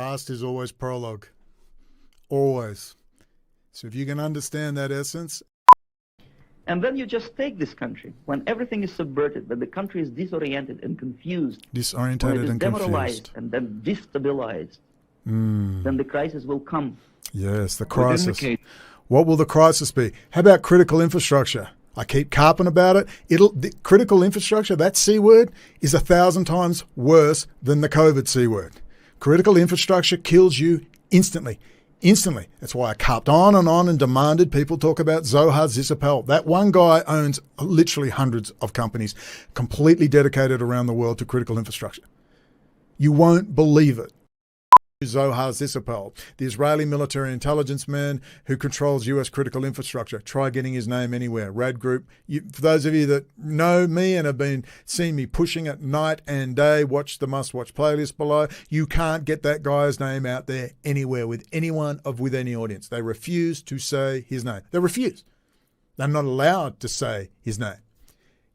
past is always prologue. Always. So if you can understand that essence. And then you just take this country, when everything is subverted, when the country is disoriented and confused, Disorientated when it is and demoralized confused. and then destabilized, then the crisis will come. Yes, the crisis. The What will the crisis be? How about critical infrastructure? I keep carping about it. The critical infrastructure, that C word, is 1,000 times worse than the COVID C word. Critical infrastructure kills you instantly. Instantly. That's why I carped on and demanded people talk about Zohar Zisapel. That one guy owns literally hundreds of companies completely dedicated around the world to critical infrastructure. You won't believe it. Zohar Zisapel, the Israeli military intelligence man who controls U.S. critical infrastructure. Try getting his name anywhere. RAD Group. For those of you that know me and have been seeing me pushing it night and day, watch the must-watch playlist below. You can't get that guy's name out there anywhere with anyone with any audience. They refuse to say his name. They refuse. They're not allowed to say his name.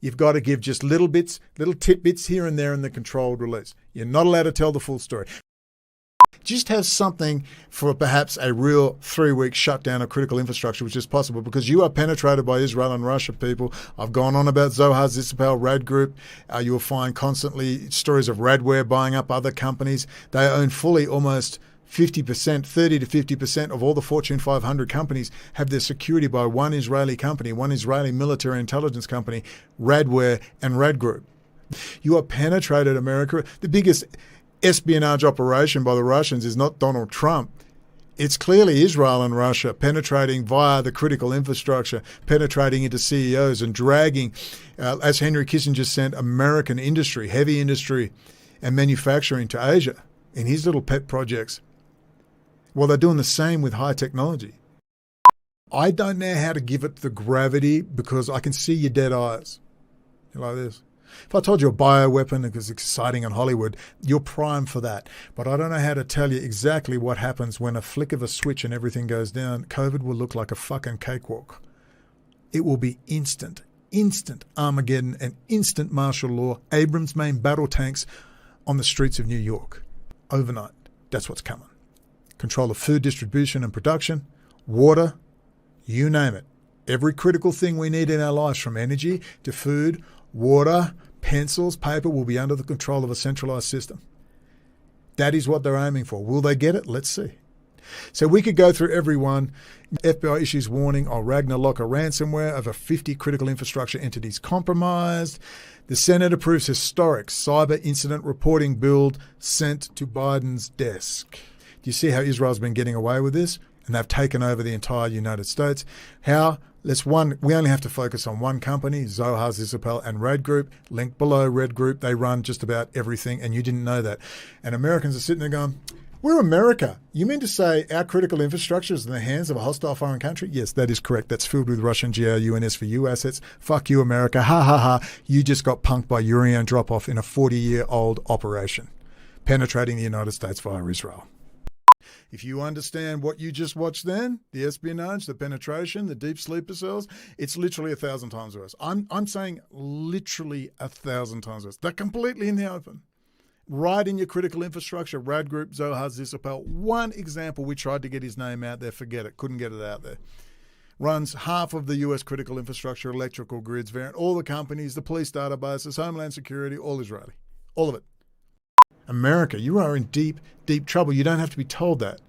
You've got to give just little bits, little tidbits here and there in the controlled release. You're not allowed to tell the full story. Just have something for perhaps a real 3-week shutdown of critical infrastructure, which is possible because you are penetrated by Israel and Russia, people. I've gone on about Zohar Zisapel, RAD Group. You will find constantly stories of Radware buying up other companies. They own fully almost 50%, 30 to 50% of all the Fortune 500 companies have their security by one Israeli company, one Israeli military intelligence company, Radware and RAD Group. You are penetrated, America. The biggest espionage operation by the Russians is not Donald Trump. It's clearly Israel and Russia penetrating via the critical infrastructure, penetrating into CEOs and dragging, as Henry Kissinger sent American industry, heavy industry and manufacturing to Asia in his little pet projects. Well, they're doing the same with high technology. I don't know how to give it the gravity because I can see your dead eyes. You like this? If I told you a bioweapon because it's exciting in Hollywood, you're primed for that. But I don't know how to tell you exactly what happens when a flick of a switch and everything goes down. COVID will look like a fucking cakewalk. It will be instant Armageddon and instant martial law, Abrams main battle tanks on the streets of New York. Overnight. That's what's coming. Control of food distribution and production, water, you name it. Every critical thing we need in our lives, from energy to food, water, pencils, paper, will be under the control of a centralized system. That is what they're aiming for. Will they get it? Let's see. So we could go through every one. FBI issues warning on Ragnarok ransomware, over 50 critical infrastructure entities compromised. The Senate approves historic cyber incident reporting bill sent to Biden's desk. Do you see how Israel's been getting away with this? And they've taken over the entire United States. How? We only have to focus on one company, Zohar Zisapel and RAD Group. Link below, RAD Group. They run just about everything, and you didn't know that. And Americans are sitting there going, we're America. You mean to say our critical infrastructure is in the hands of a hostile foreign country? Yes, that is correct. That's filled with Russian GRU and SVU assets. Fuck you, America. Ha, ha, ha. You just got punked by Urian drop-off in a 40-year-old operation, penetrating the United States via Israel. If you understand what you just watched then, the espionage, the penetration, the deep sleeper cells, it's literally 1,000 times worse. I'm saying literally 1,000 times worse. They're completely in the open. Right in your critical infrastructure, RAD Group, Zohar Zisapel. One example, we tried to get his name out there, forget it, couldn't get it out there. Runs half of the U.S. critical infrastructure, electrical grids, variant, all the companies, the police databases, Homeland Security, all Israeli. All of it. America, you are in deep, deep trouble. You don't have to be told that.